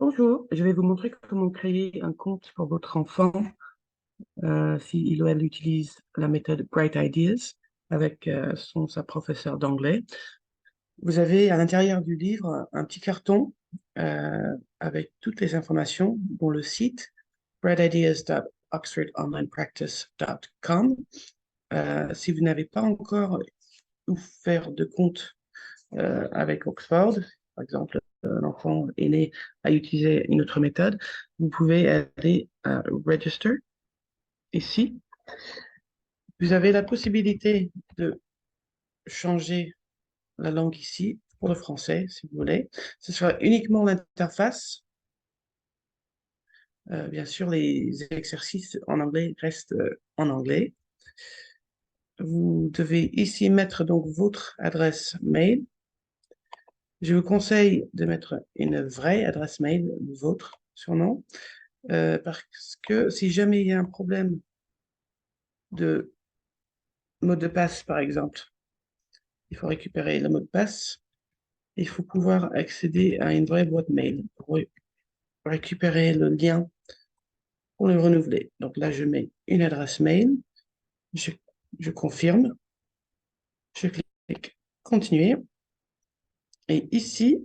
Bonjour, je vais vous montrer comment créer un compte pour votre enfant s'il ou elle utilise la méthode Bright Ideas avec sa professeure d'anglais. Vous avez à l'intérieur du livre un petit carton avec toutes les informations, dont le site brightideas.oxfordonlinepractice.com. Si vous n'avez pas encore ouvert de compte avec Oxford, par exemple, un enfant est né à utiliser une autre méthode, vous pouvez aller à Register ici. Vous avez la possibilité de changer la langue ici pour le français, si vous voulez. Ce sera uniquement l'interface. Bien sûr, les exercices en anglais restent en anglais. Vous devez ici mettre donc votre adresse mail. Je vous conseille de mettre une vraie adresse mail, votre surnom, parce que si jamais il y a un problème de mot de passe, par exemple, il faut récupérer le mot de passe. Il faut pouvoir accéder à une vraie boîte mail pour récupérer le lien pour le renouveler. Donc là, je mets une adresse mail, je confirme, je clique continuer. Et ici,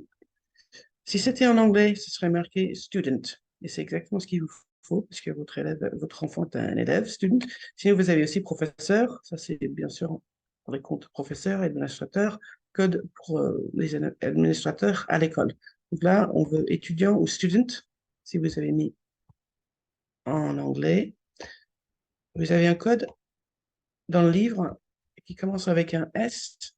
si c'était en anglais, ce serait marqué student. Et c'est exactement ce qu'il vous faut, puisque votre enfant est un élève, student. Sinon, vous avez aussi professeur. Ça, c'est bien sûr pour les comptes professeur et administrateur, code pour les administrateurs à l'école. Donc là, on veut étudiant ou student. Si vous avez mis en anglais, vous avez un code dans le livre qui commence avec un S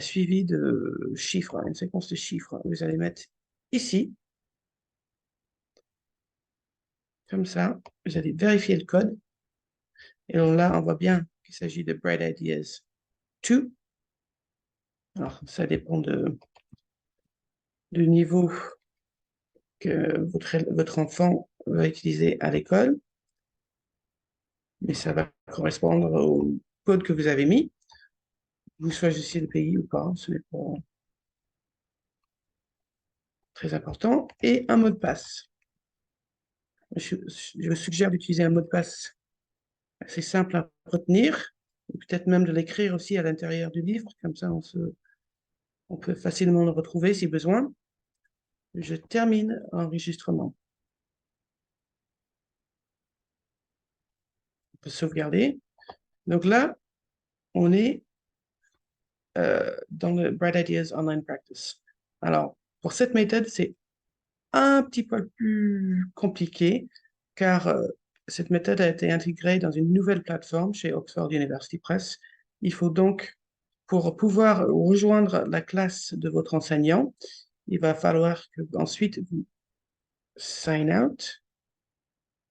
suivi de chiffres, une séquence de chiffres. Vous allez mettre ici, comme ça. Vous allez vérifier le code. Et donc là, on voit bien qu'il s'agit de Bright Ideas 2. Alors, ça dépend du niveau que votre enfant va utiliser à l'école. Mais ça va correspondre au code que vous avez mis. Vous choisissez le pays ou pas, ce n'est pas très important. Et un mot de passe. Je vous suggère d'utiliser un mot de passe assez simple à retenir, ou peut-être même de l'écrire aussi à l'intérieur du livre, comme ça on peut facilement le retrouver si besoin. Je termine l'enregistrement. On peut sauvegarder. Donc là, on est dans le Bright Ideas Online Practice. Alors, pour cette méthode, c'est un petit peu plus compliqué, car cette méthode a été intégrée dans une nouvelle plateforme chez Oxford University Press. Il faut donc, pour pouvoir rejoindre la classe de votre enseignant, il va falloir que ensuite vous sign out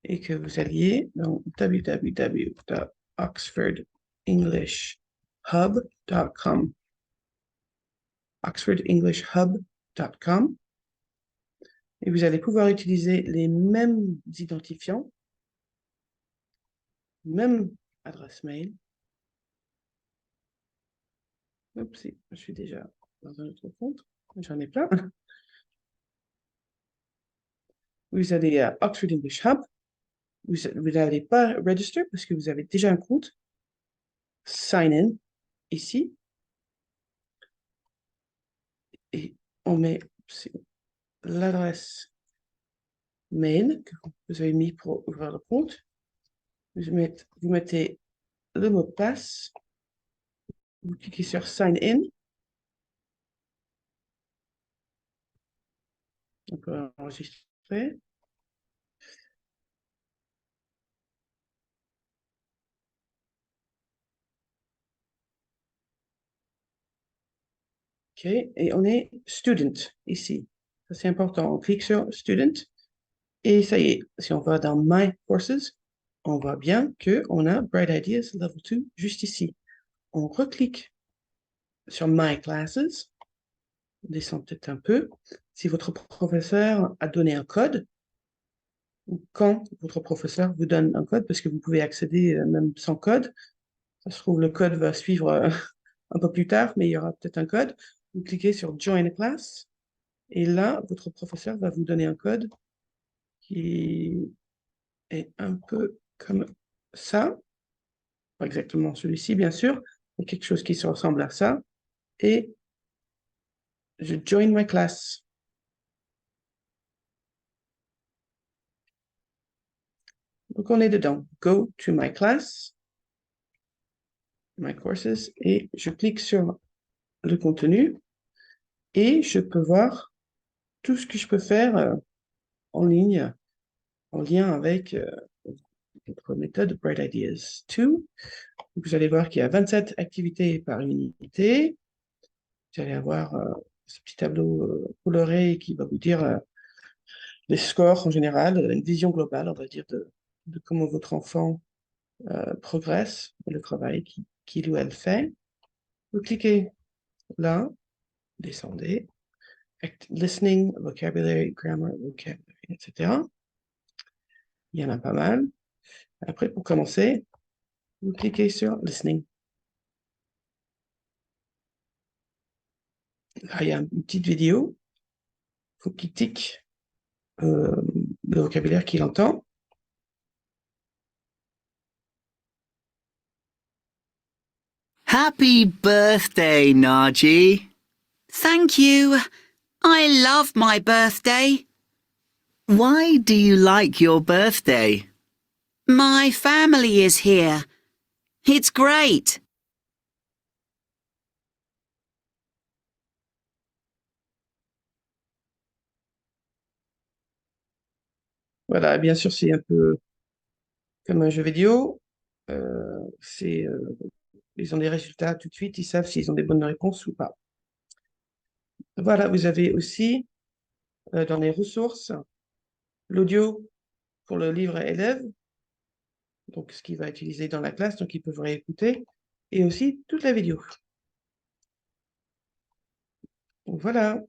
et que vous alliez dans www.oxfordenglishhub.com. oxfordenglishhub.com et vous allez pouvoir utiliser les mêmes identifiants, même adresse mail. Oups, je suis déjà dans un autre compte, j'en ai plein. Vous allez à Oxford English Hub, vous n'allez pas register parce que vous avez déjà un compte. Sign in, ici. Et on met l'adresse mail que vous avez mis pour ouvrir le compte. Vous mettez le mot de passe. Vous cliquez sur Sign in. On peut enregistrer. OK, et on est student ici. Ça, c'est important. On clique sur student et ça y est. Si on va dans My Courses, on voit bien qu'on a Bright Ideas Level 2 juste ici. On reclique sur My Classes. On descend peut-être un peu. Si votre professeur a donné un code, ou quand votre professeur vous donne un code, parce que vous pouvez accéder même sans code, ça se trouve le code va suivre un peu plus tard, mais il y aura peut-être un code. Vous cliquez sur Join a Class. Et là, votre professeur va vous donner un code qui est un peu comme ça. Pas exactement celui-ci, bien sûr, mais quelque chose qui se ressemble à ça. Et je join my class. Donc, on est dedans. Go to my class, my courses, et je clique sur le contenu et je peux voir tout ce que je peux faire en ligne, en lien avec notre méthode Bright Ideas 2. Vous allez voir qu'il y a 27 activités par unité. Vous allez avoir ce petit tableau coloré qui va vous dire les scores en général, une vision globale, on va dire, de comment votre enfant progresse et le travail qu'il ou elle fait. Vous cliquez là, descendez, listening, vocabulary, grammar, vocabulary, etc. Il y en a pas mal. Après, pour commencer, vous cliquez sur listening. Là, il y a une petite vidéo. Il faut qu'il tique le vocabulaire qu'il entend. Happy birthday, Naji. Thank you. I love my birthday. Why do you like your birthday? My family is here. It's great. Voilà, bien sûr, c'est un peu comme un jeu vidéo. Ils ont des résultats tout de suite, ils savent s'ils ont des bonnes réponses ou pas. Voilà, vous avez aussi dans les ressources l'audio pour le livre élève, donc ce qu'il va utiliser dans la classe, donc ils peuvent réécouter, et aussi toute la vidéo. Donc voilà.